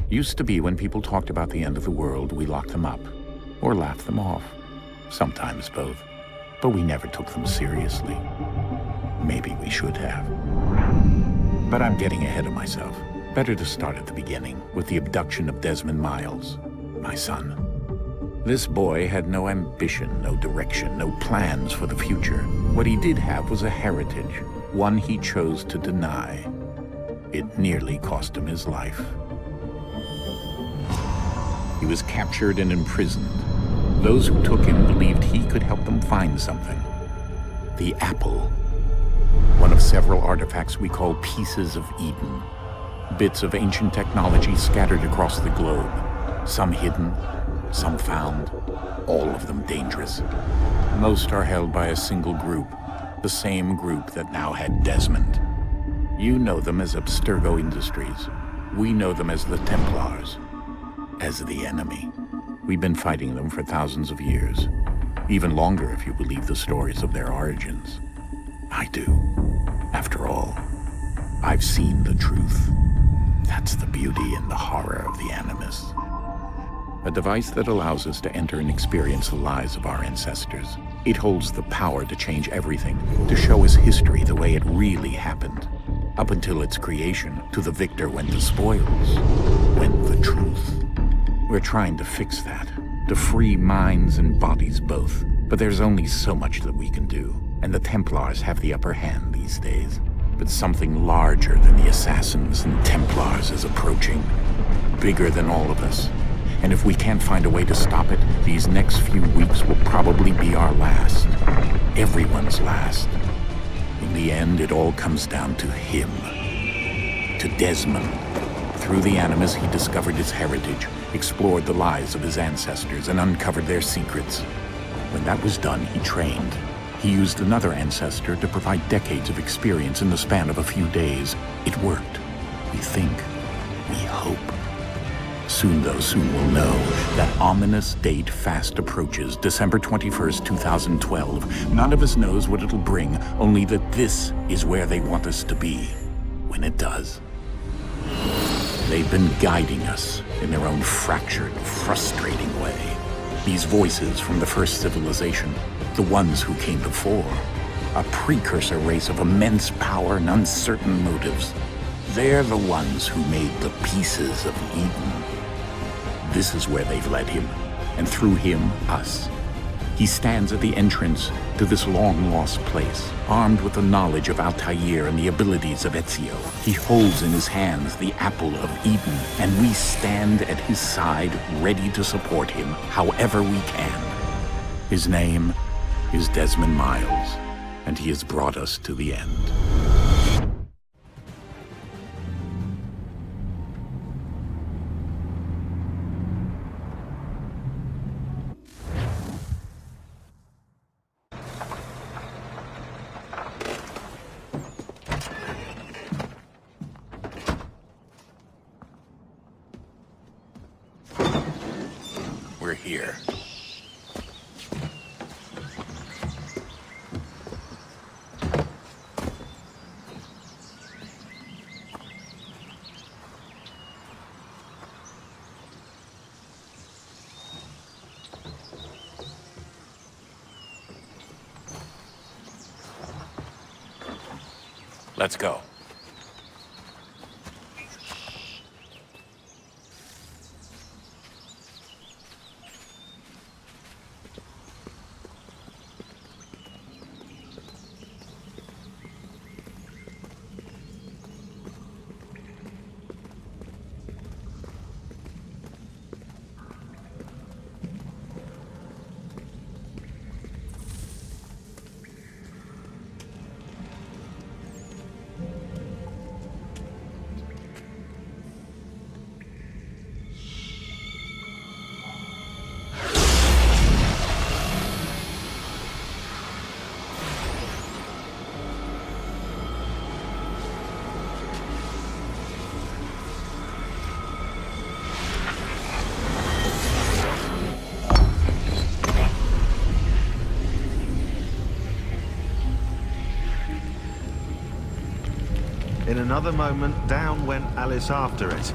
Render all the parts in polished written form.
Used to be when people talked about the end of the world, we locked them up. Or laughed them off. Sometimes both. But we never took them seriously. Maybe we should have. But I'm getting ahead of myself. Better to start at the beginning, with the abduction of Desmond Miles, my son. This boy had no ambition, no direction, no plans for the future. What he did have was a heritage, one he chose to deny. It nearly cost him his life. He was captured and imprisoned. Those who took him believed he could help them find something. The apple. One of several artifacts we call Pieces of Eden. Bits of ancient technology scattered across the globe. Some hidden, some found, all of them dangerous. Most are held by a single group, the same group that now had Desmond. You know them as Abstergo Industries. We know them as the Templars, as the enemy. We've been fighting them for thousands of years, even longer if you believe the stories of their origins. I do. After all, I've seen the truth. That's the beauty and the horror of the Animus. A device that allows us to enter and experience the lives of our ancestors. It holds the power to change everything, to show us history the way it really happened. Up until its creation, to the victor went the spoils, went the truth. We're trying to fix that, to free minds and bodies both. But there's only so much that we can do, and the Templars have the upper hand these days. But something larger than the Assassins and Templars is approaching, bigger than all of us. And if we can't find a way to stop it, these next few weeks will probably be our last. Everyone's last. In the end, it all comes down to him. To Desmond. Through the Animus, he discovered his heritage, explored the lives of his ancestors, and uncovered their secrets. When that was done, he trained. He used another ancestor to provide decades of experience in the span of a few days. It worked. We think. We hope. Soon, though, soon we'll know. That ominous date fast approaches, December 21st, 2012. None of us knows what it'll bring, only that this is where they want us to be, when it does. They've been guiding us in their own fractured, frustrating way. These voices from the first civilization, the ones who came before, a precursor race of immense power and uncertain motives. They're the ones who made the Pieces of Eden. This is where they've led him, and through him, us. He stands at the entrance to this long-lost place, armed with the knowledge of Altair and the abilities of Ezio. He holds in his hands the Apple of Eden, and we stand at his side, ready to support him however we can. His name is Desmond Miles, and he has brought us to the end. We're here. Let's go. In another moment, down went Alice after it.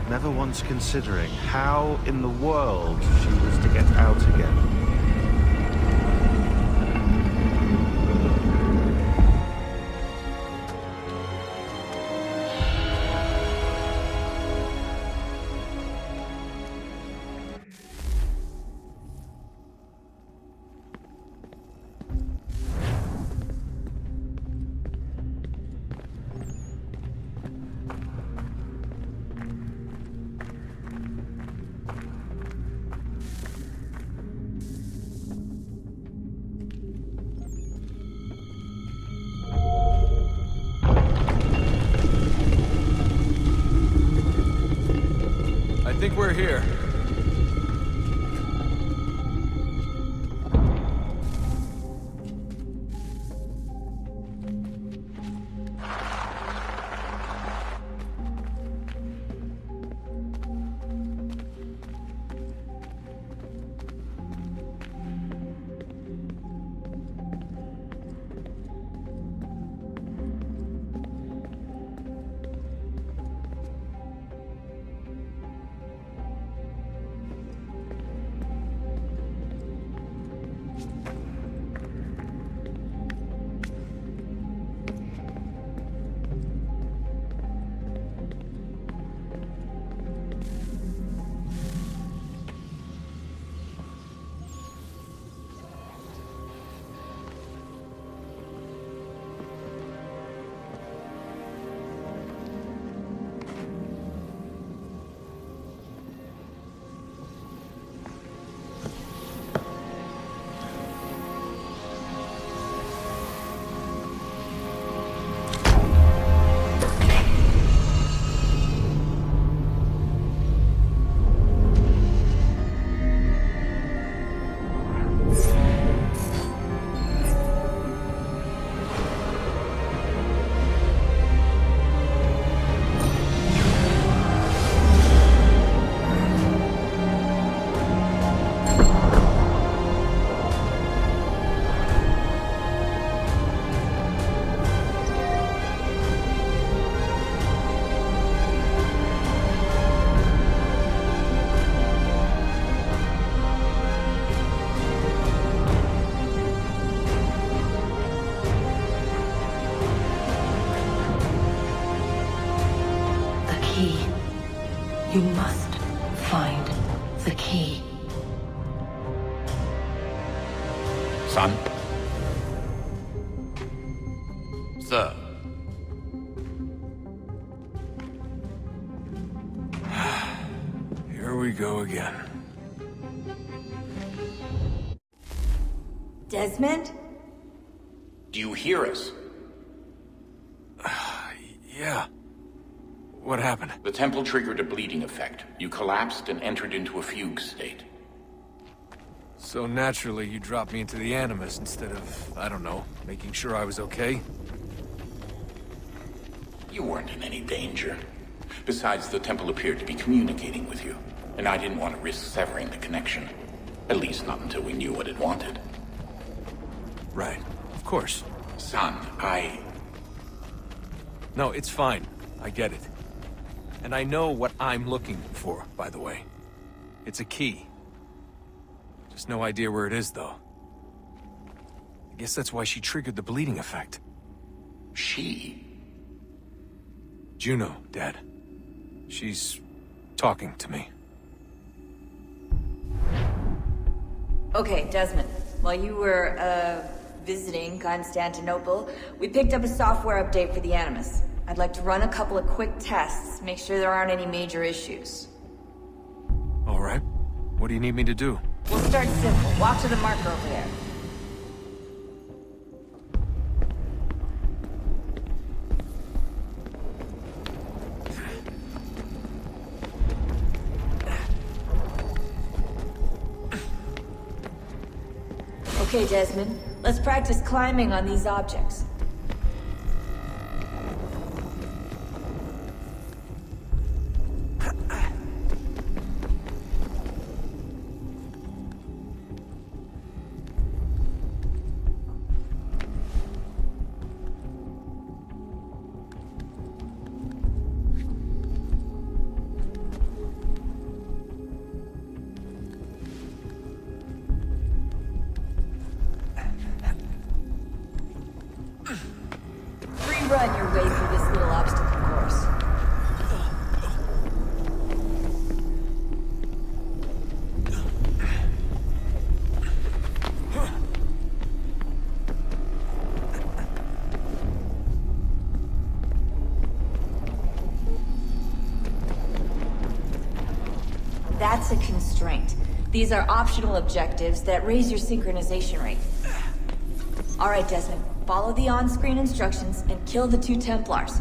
never once considering how in the world she was to get out again. I think we're here. You must find the key. Son? Sir. Here we go again. Desmond? Do you hear us? Yeah. What happened? The temple triggered a bleeding effect. You collapsed and entered into a fugue state. So naturally, you dropped me into the Animus instead of, I don't know, making sure I was okay? You weren't in any danger. Besides, the temple appeared to be communicating with you, and I didn't want to risk severing the connection. At least not until we knew what it wanted. Right. Of course. Son, No, it's fine. I get it. And I know what I'm looking for, by the way. It's a key. Just no idea where it is, though. I guess that's why she triggered the bleeding effect. She? Juno, Dad. She's talking to me. Okay, Desmond. While you were, visiting Constantinople, we picked up a software update for the Animus. I'd like to run a couple of quick tests, make sure there aren't any major issues. All right. What do you need me to do? We'll start simple. Walk to the marker over there. Okay, Desmond. Let's practice climbing on these objects. That's a constraint. These are optional objectives that raise your synchronization rate. Alright, Desmond. Follow the on-screen instructions and kill the 2 Templars.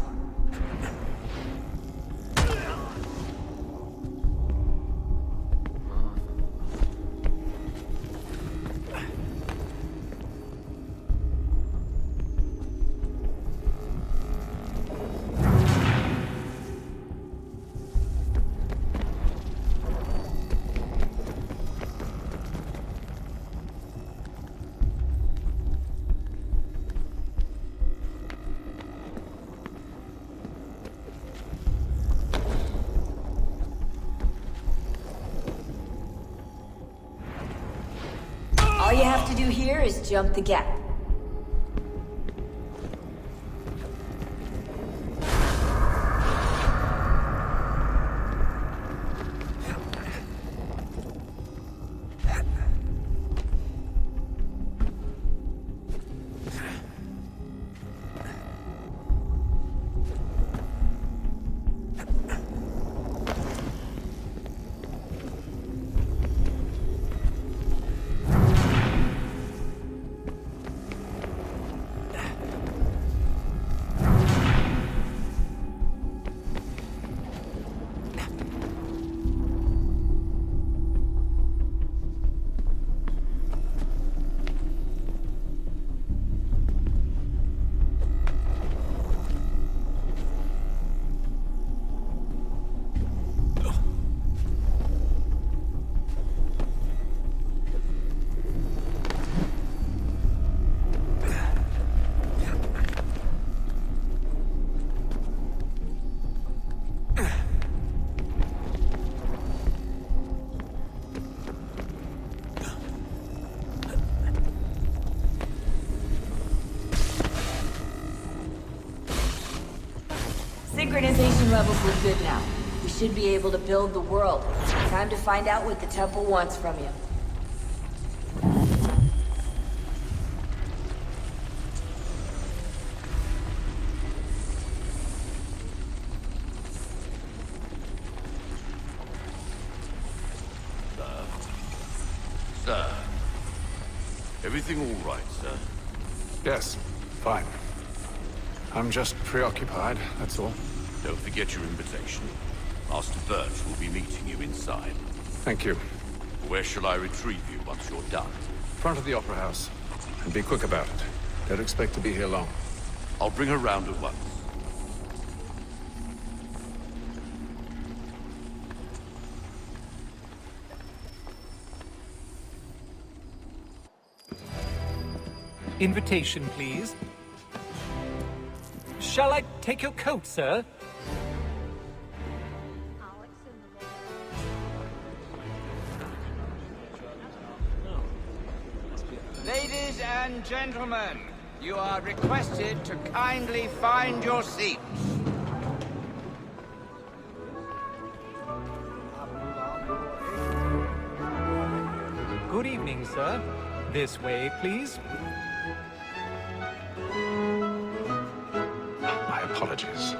All you have to do here is jump the gap. Synchronization levels look good now. We should be able to build the world. Time to find out what the temple wants from you. Sir. Everything all right, sir? Yes, fine. I'm just preoccupied, that's all. Don't forget your invitation. Master Birch will be meeting you inside. Thank you. Where shall I retrieve you once you're done? Front of the Opera House. And be quick about it. Don't expect to be here long. I'll bring her round at once. Invitation, please. Shall I take your coat, sir? Ladies and gentlemen, you are requested to kindly find your seats. Good evening, sir. This way, please. My apologies.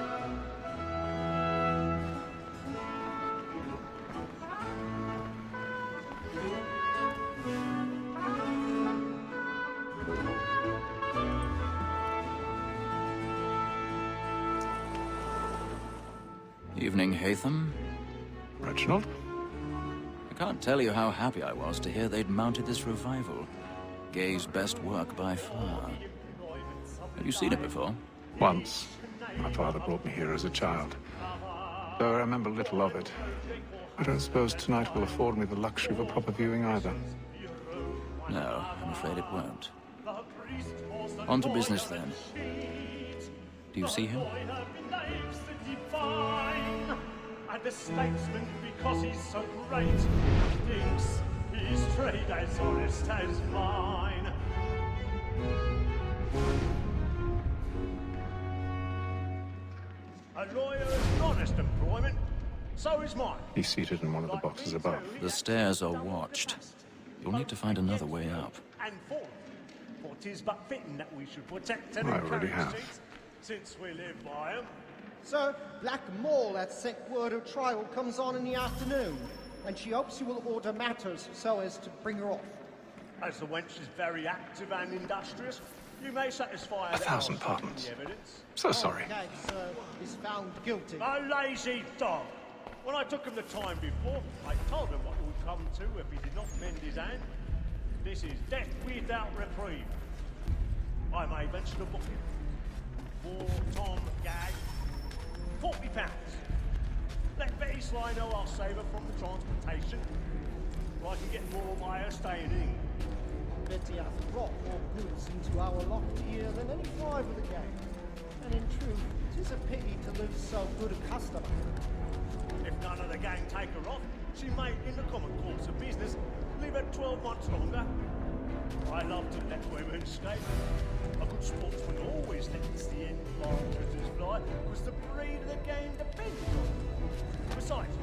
Evening, Haytham. Reginald? I can't tell you how happy I was to hear they'd mounted this revival. Gay's best work by far. Have you seen it before? Once. My father brought me here as a child. Though I remember little of it. I don't suppose tonight will afford me the luxury of a proper viewing either. No, I'm afraid it won't. On to business, then. Do you see him? And the statesman, because he's so great, thinks his trade as honest as mine. A lawyer is an honest employment, so is mine. He's seated in one of the boxes above. The stairs are watched. You'll need to find another way up. And fourth, for 'tis but fitting that we should protect and I already encourage have. these, since we live by 'em. Sir, Black Mall had sent word of trial comes on in the afternoon. and she hopes you will order matters so as to bring her off. As the wench is very active and industrious, you may satisfy her. 1,000 pardons. the evidence. So sorry. Gags is found guilty. A lazy dog! When I took him the time before, I told him what would come to if he did not mend his hand. This is death without reprieve. I may venture to book him. For Tom Gag, £40. Let Betty Sly know I'll save her from the transportation, so I can get more by her staying in. Betty hath brought more goods into our locked ear than any five of the gang. And in truth, 'tis a pity to lose so good a customer. If none of the gang take her off, she may, in the common course of business, leave her 12 months longer. I love to let women escape. A good sportsman always lets the end partridges fly, because the breed of the game depends on it. Besides,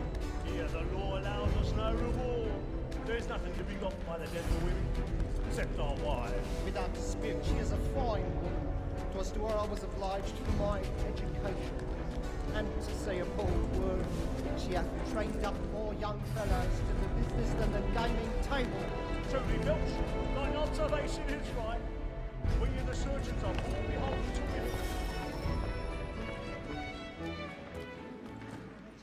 here the law allows us no reward. There's nothing to be got by the dead of women, except our wives. Without dispute, she is a fine woman. 'Twas to her I was obliged for my education. And to say a bold word, she hath trained up more young fellows to the business than the gaming table. Truly, Milch, thine observation is right. We and the surgeons are all beholden to women.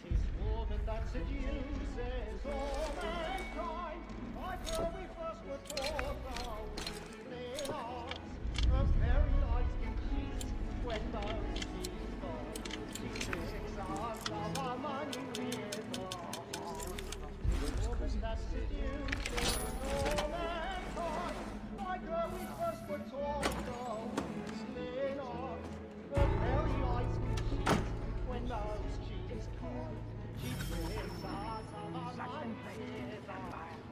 'Tis woman that seduces all mankind. I where we first were taught our evening arts. A very nice cheese when those cheese falls. She takes us of our money with her heart. Woman that seduces all mankind. I where we first were taught our evening arts. A very nice cheese when those cheese fall. She takes us of our money with her heart.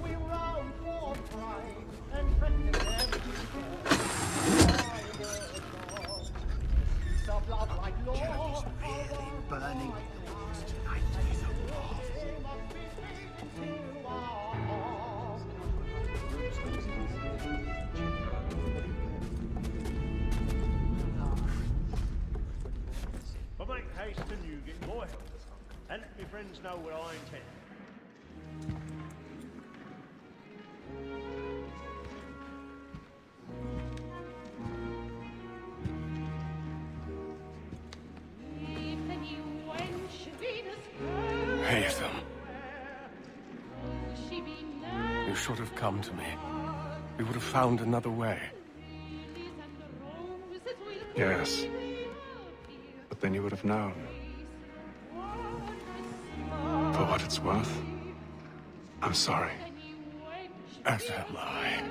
We round for pride and practice of love like law. Burning tonight is a marvel. But make haste to Newgate, boy, and let me friends know what I intend. Haytham. You should have come to me. We would have found another way. Yes. But then you would have known. For what it's worth, I'm sorry. As am I.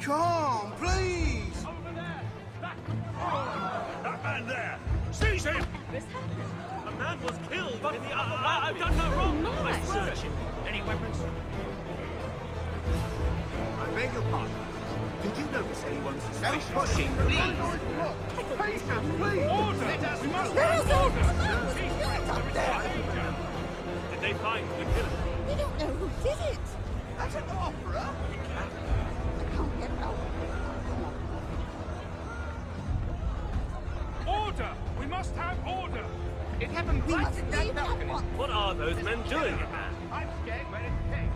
Come, please! Over there! That man there! Seize him! A man was killed in the other I've done no wrong! I search him! Any weapons? I beg your pardon. Did you notice anyone suspicious? No pushing, please! Please! Order! Let us order! Did they find the killer? We don't know who did it. That's an opera! Order! We must have order! It happened We right must at that leave at balcony. once. What are those men doing? I'm scared when it came.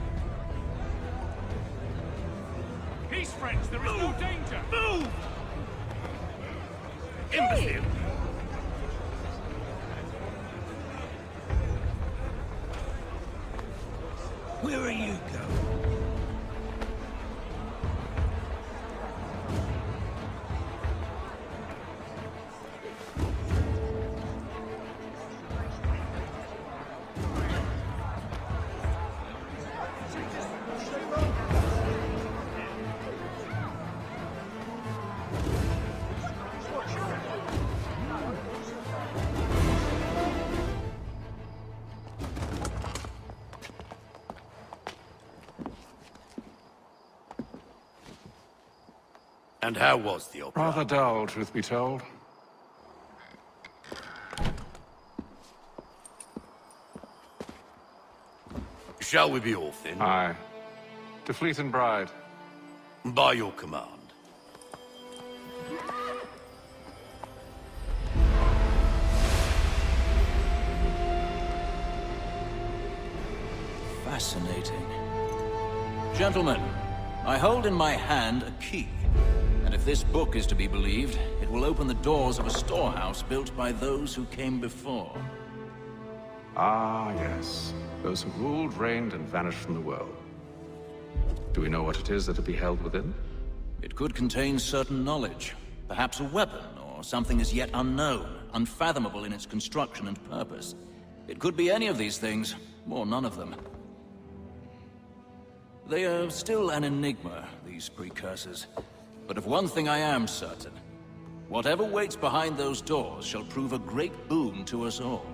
Peace, friends! There is no danger! Move! Imbecile! Where are you going? And how was the opera? Rather dull, truth be told. Shall we be off then? Aye. To Fleet and Bride. By your command. Fascinating. Gentlemen, I hold in my hand a key. And if this book is to be believed, it will open the doors of a storehouse built by those who came before. Ah, yes. Those who ruled, reigned, and vanished from the world. Do we know what it is that will be held within? It could contain certain knowledge. Perhaps a weapon, or something as yet unknown, unfathomable in its construction and purpose. It could be any of these things, or none of them. They are still an enigma, these precursors. But of one thing I am certain. Whatever waits behind those doors shall prove a great boon to us all.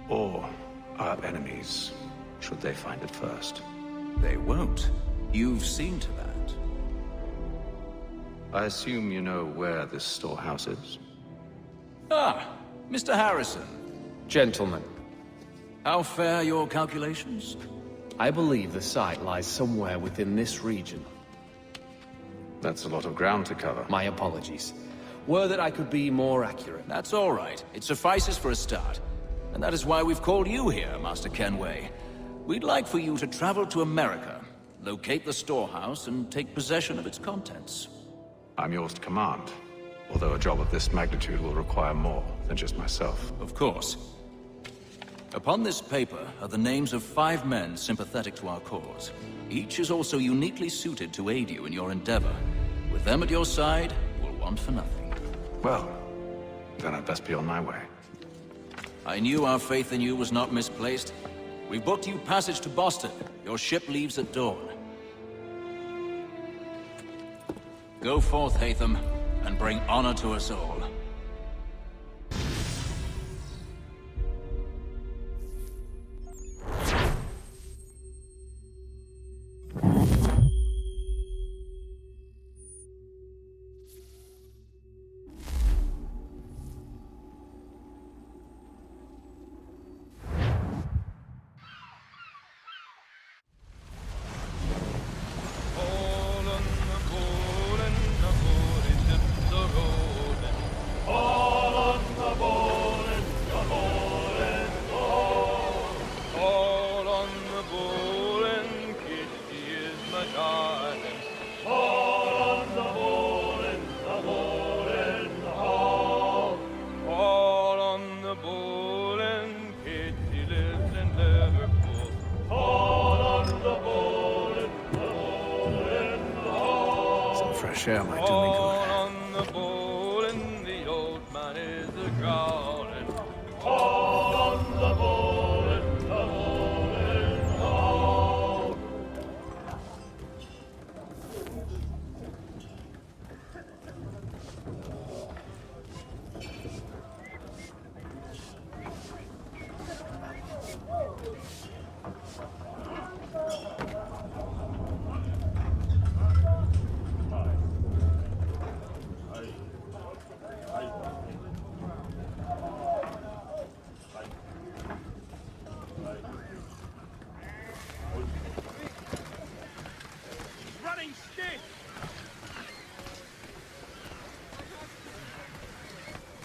Or our enemies, should they find it first. They won't. You've seen to that. I assume you know where this storehouse is? Ah, Mr. Harrison. Gentlemen, How fare your calculations? I believe the site lies somewhere within this region. That's a lot of ground to cover. My apologies. Were that I could be more accurate. That's all right. It suffices for a start. And that is why we've called you here, Master Kenway. We'd like for you to travel to America, locate the storehouse, and take possession of its contents. I'm yours to command, although a job of this magnitude will require more than just myself. Of course. Upon this paper are the names of 5 men sympathetic to our cause. Each is also uniquely suited to aid you in your endeavor. With them at your side, you will want for nothing. Well, then I'd best be on my way. I knew our faith in you was not misplaced. We've booked you passage to Boston. Your ship leaves at dawn. Go forth, Hatham, and bring honor to us all. Share my doing good. On the bowl and the old man is a-growling. All on the bowl and the bowling all.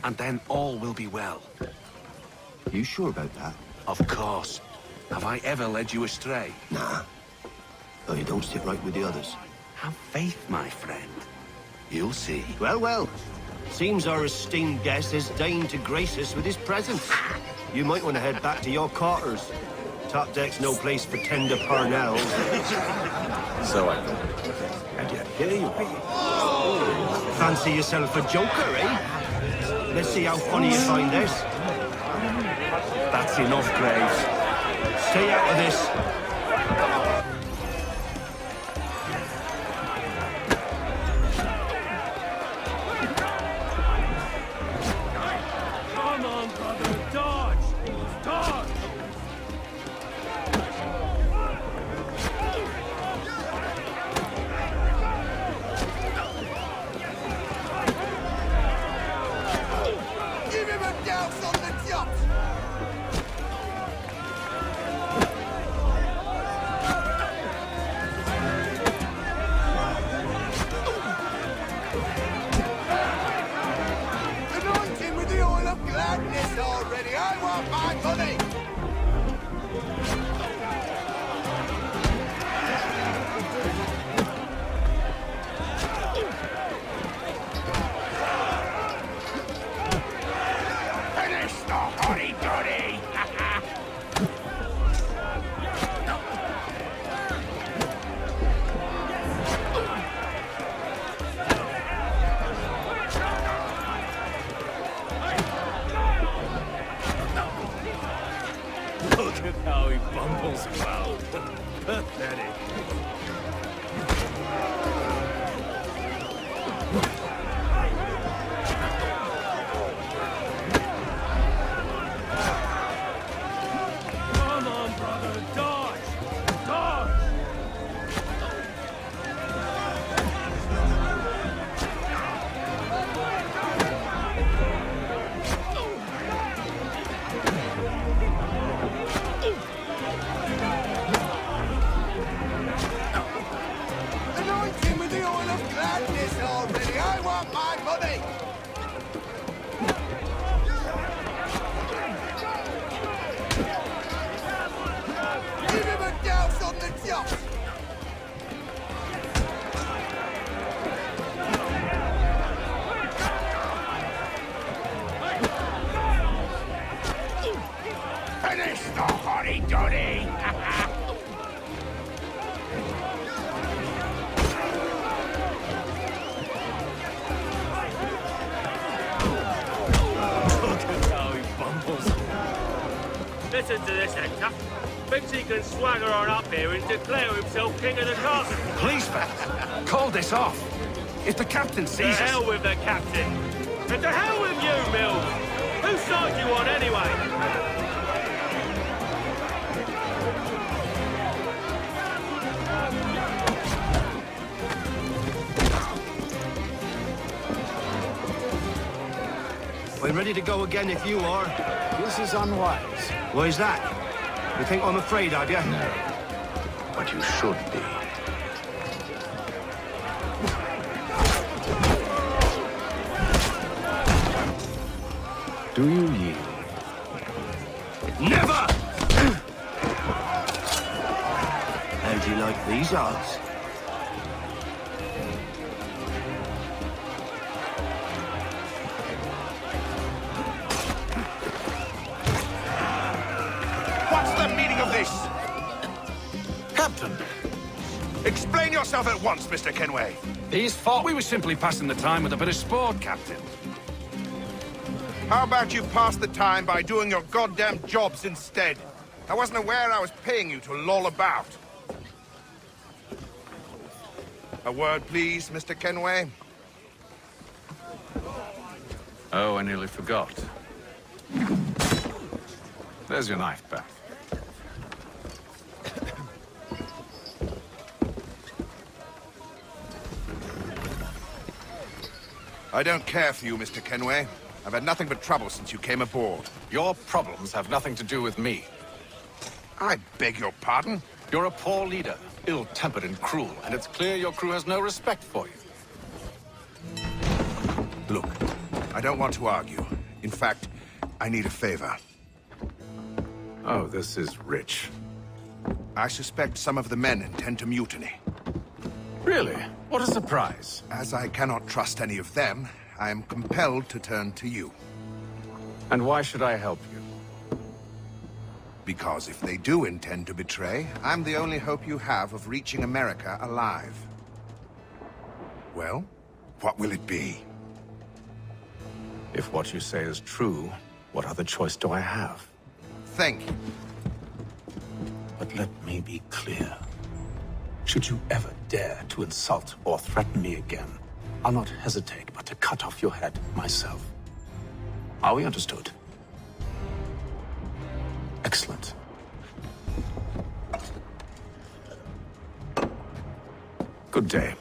And then all will be well. You sure about that? Of course. Have I ever led you astray? Nah. Oh, you don't sit right with the others. Have faith, my friend. You'll see. Well, well. Seems our esteemed guest has deigned to grace us with his presence. You might want to head back to your quarters. Top deck's no place for tender parnells. So I thought. And yet here you are. Fancy yourself a joker, eh? Let's see how funny you find this. That's enough, Graves. Stay out of this. Come on, brother, dodge! Dodge! Give him a douse on the jump! Anoint him with the oil of gladness already! I want my money! Finish the hotty-toddy! Look at how he bumbles about. Pathetic. Come on, brother, dodge! Dodge! Anoint him with the oil of gladness already! I want my money! Give him a douse on the jump! Finish the hotty-toddy! Look at how he bumbles. Listen to this, Hector. Thinks he can swagger on up here and declare himself king of the castle. Please, fellas, call this off. If the captain To sees us... hell with the captain. And to hell with you, Mills. Whose side you on anyway? I'm ready to go again if you are. This is unwise. Why's that? You think I'm afraid of you? No, but you should be. Do you yield? Never! How do you like these odds? What's the meaning of this? Captain! Explain yourself at once, Mr. Kenway. These fought. We were simply passing the time with a bit of sport, Captain. How about you pass the time by doing your goddamn jobs instead? I wasn't aware I was paying you to loll about. A word, please, Mr. Kenway. Oh, I nearly forgot. There's your knife back. I don't care for you, Mr. Kenway. I've had nothing but trouble since you came aboard. Your problems have nothing to do with me. I beg your pardon? You're a poor leader, ill-tempered and cruel, and it's clear your crew has no respect for you. Look, I don't want to argue. In fact, I need a favor. Oh, this is rich. I suspect some of the men intend to mutiny. Really? What a surprise. As I cannot trust any of them, I am compelled to turn to you. And why should I help you? Because if they do intend to betray, I'm the only hope you have of reaching America alive. Well, what will it be? If what you say is true, what other choice do I have? Think. But let me be clear. Should you ever dare to insult or threaten me again, I'll not hesitate but to cut off your head myself. Are we understood? Excellent. Good day.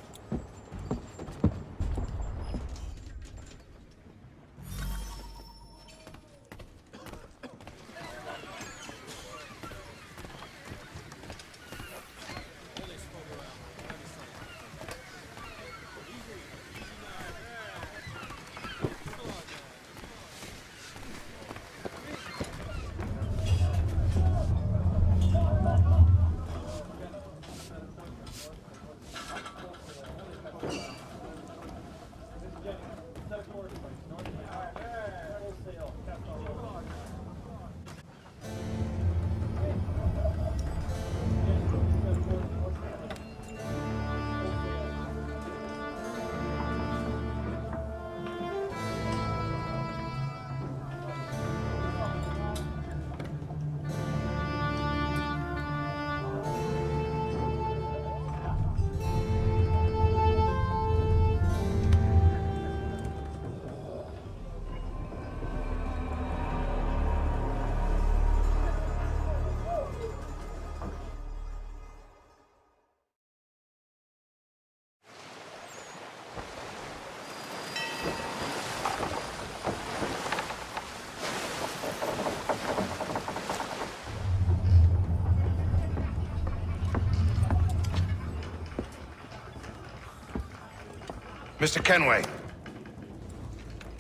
Mr. Kenway.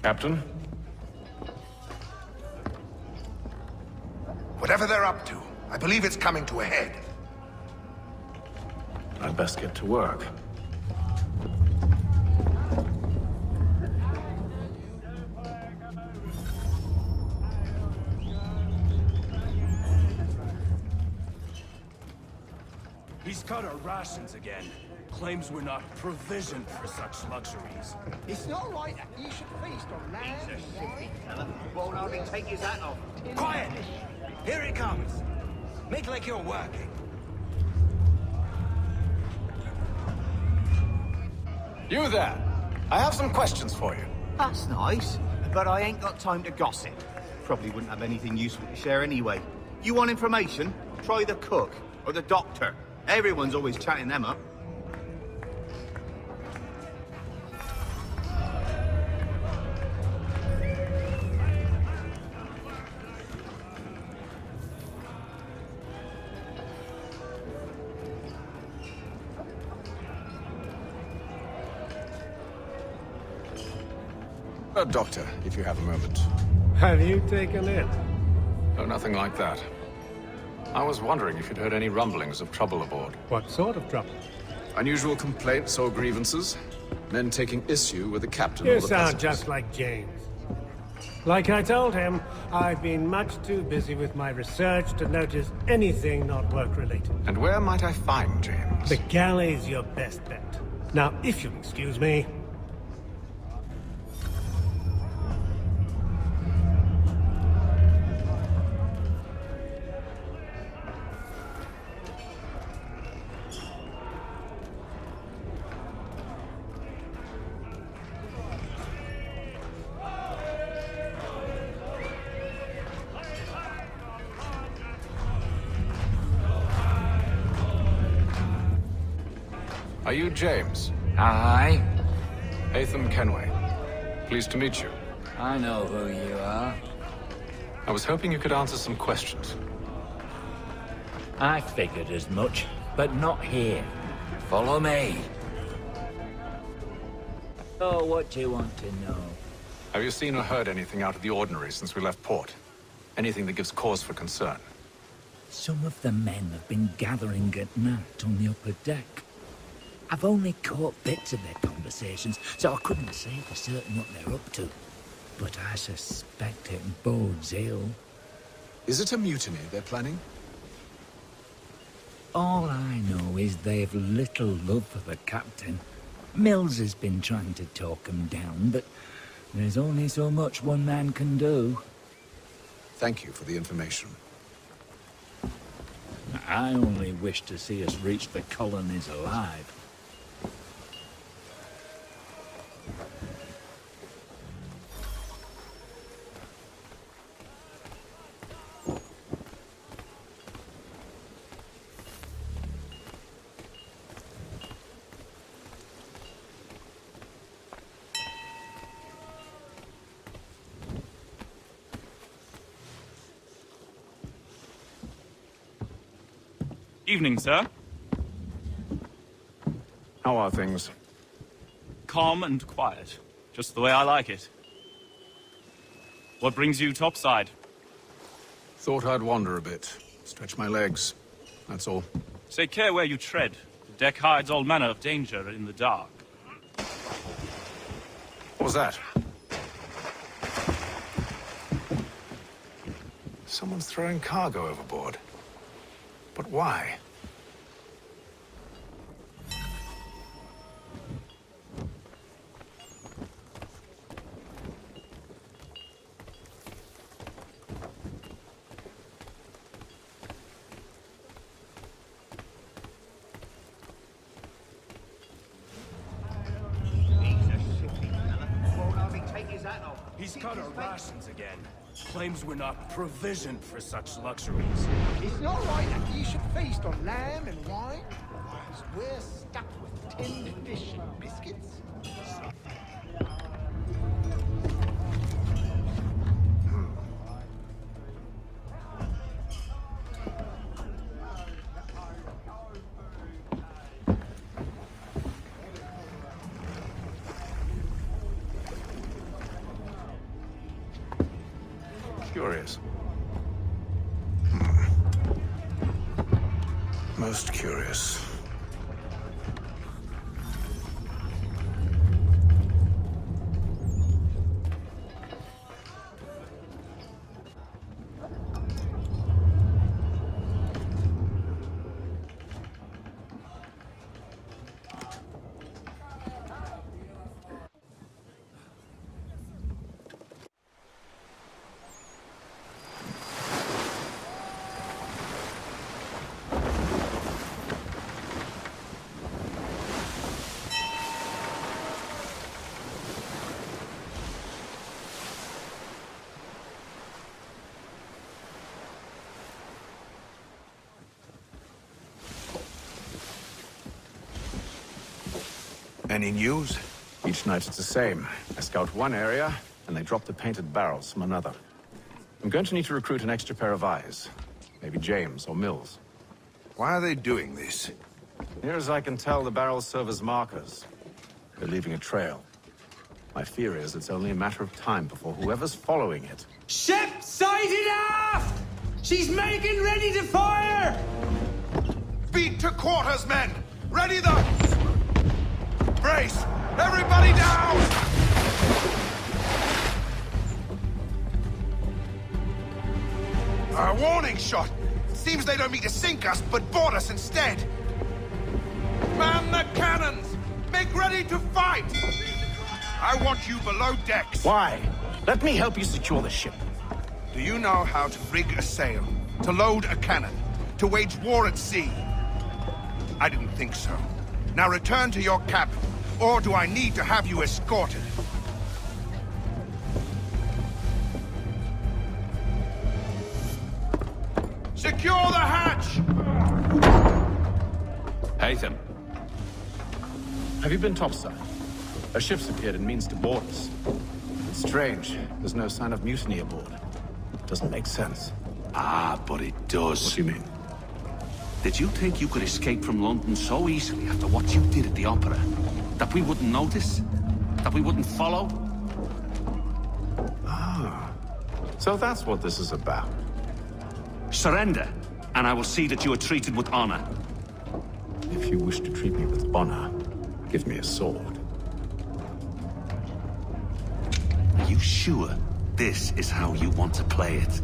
Captain? Whatever they're up to, I believe it's coming to a head. I'd best get to work. He's cut our rations again. Claims we're not provisioned for such luxuries. It's not right that you should feast on land and silly fella. Won't hardly take his hat off. Quiet! Here it comes. Make like you're working. You there. I have some questions for you. That's nice, but I ain't got time to gossip. Probably wouldn't have anything useful to share anyway. You want information? Try the cook or the doctor. Everyone's always chatting them up. Doctor, if you have a moment. Have you taken it? Oh, nothing like that. I was wondering if you'd heard any rumblings of trouble aboard. What sort of trouble? Unusual complaints or grievances? Men taking issue with the captain You or the sound passengers? just like James. Like I told him, I've been much too busy with my research to notice anything not work-related. And where might I find James? The galley's your best bet. Now, if you'll excuse me... Are you James? Aye. Haytham Kenway. Pleased to meet you. I know who you are. I was hoping you could answer some questions. I figured as much, but not here. Follow me. So, what do you want to know? Have you seen or heard anything out of the ordinary since we left port? Anything that gives cause for concern? Some of the men have been gathering at night on the upper deck. I've only caught bits of their conversations, so I couldn't say for certain what they're up to. But I suspect it bodes ill. Is it a mutiny they're planning? All I know is they've little love for the captain. Mills has been trying to talk him down, but there's only so much one man can do. Thank you for the information. I only wish to see us reach the colonies alive. Evening, sir. How are things? Calm and quiet. Just the way I like it. What brings you topside? Thought I'd wander a bit. Stretch my legs. That's all. Take care where you tread. The deck hides all manner of danger in the dark. What was that? Someone's throwing cargo overboard. But why? He's cut our rations again. Claims we're not provisioned for such luxuries. It's not right that you should feast on lamb and wine, whilst we're stuck with tinned fish and biscuits. Curious. Most curious. Any news? Each night it's the same. I scout one area, and they drop the painted barrels from another. I'm going to need to recruit an extra pair of eyes. Maybe James or Mills. Why are they doing this? Near as I can tell, the barrels serve as markers. They're leaving a trail. My fear is it's only a matter of time before whoever's following it... Ship sighted aft! She's making ready to fire! Beat to quarters, men! Ready the... Brace! Everybody down! A warning shot! Seems they don't mean to sink us, but board us instead! Man the cannons! Make ready to fight! I want you below decks! Why? Let me help you secure the ship. Do you know how to rig a sail? To load a cannon? To wage war at sea? I didn't think so. Now return to your cabin, or do I need to have you escorted? Secure the hatch! Haytham. Have you been topside? A ship's appeared and means to board us. It's strange. There's no sign of mutiny aboard. Doesn't make sense. Ah, but it does. What do you mean? Did you think you could escape from London so easily after what you did at the Opera? That we wouldn't notice? That we wouldn't follow? Ah. So that's what this is about. Surrender, and I will see that you are treated with honor. If you wish to treat me with honor, give me a sword. Are you sure this is how you want to play it?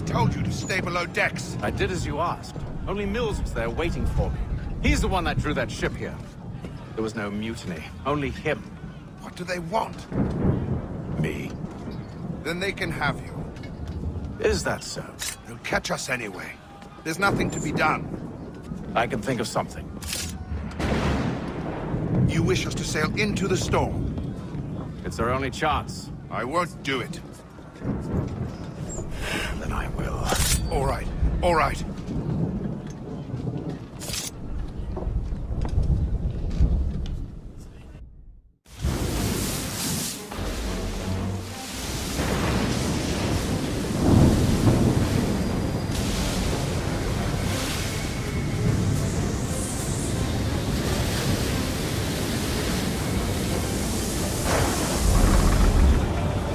told you to stay below decks. I did as you asked. Only Mills was there waiting for me. He's the one that drew that ship here. There was no mutiny, only him. What do they want? Me. Then they can have you. Is that so? They'll catch us anyway. There's nothing to be done. I can think of something. You wish us to sail into the storm? It's our only chance. I won't do it. Then I will. All right, all right.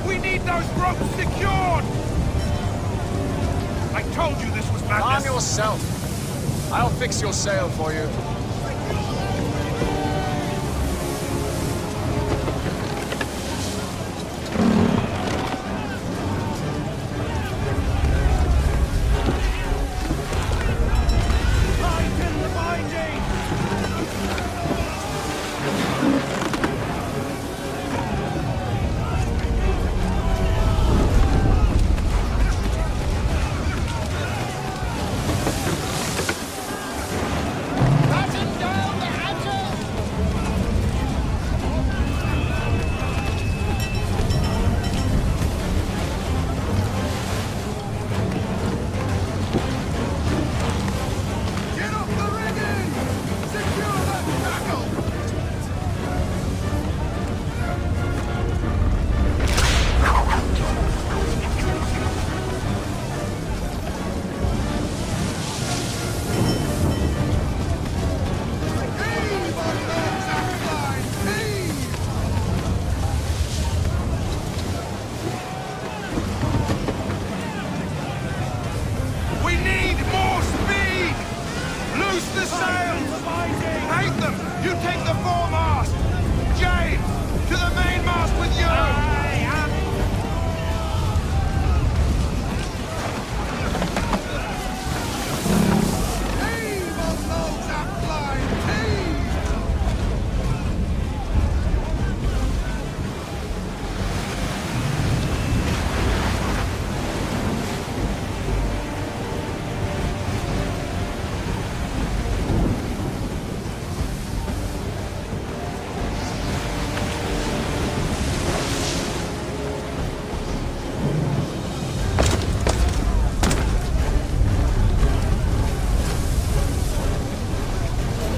We need those ropes secured! I told you this was madness! Calm yourself. I'll fix your sail for you. Tighten the binding! Batten down the hatches! Get off the rigging! Secure that tackle! Heave on those outlines! Heave! We need more speed! Loose the sails! Nathan, you take the foremast! James, to the mainmast with you! Heave on those outlines! Heave!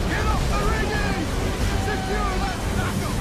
Get off the rigging! Secure that tackle!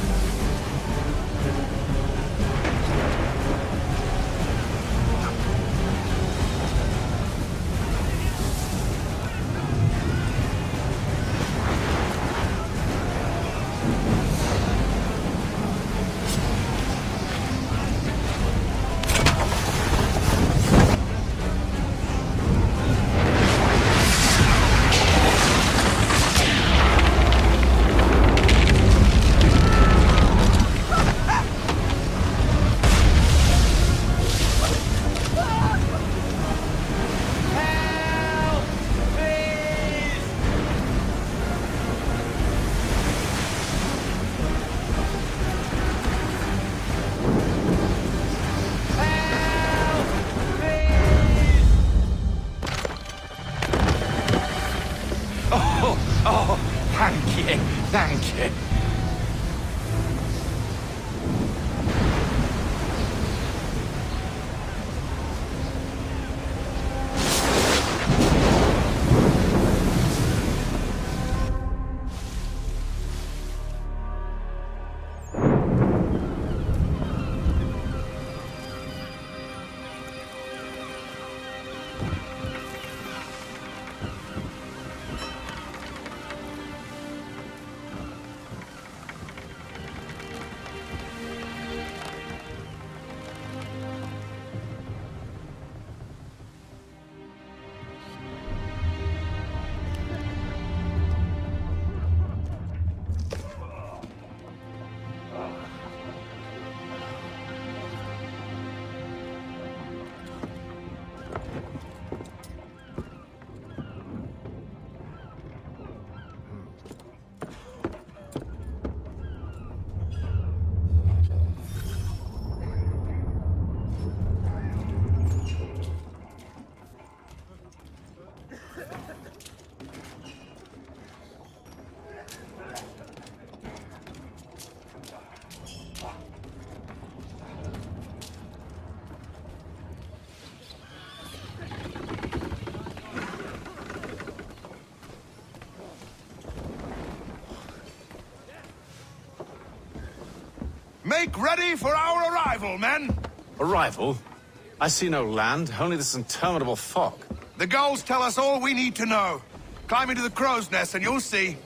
Oh, thank you, thank you. Make ready for our arrival, men! Arrival? I see no land, only this interminable fog. The gulls tell us all we need to know. Climb into the crow's nest and you'll see.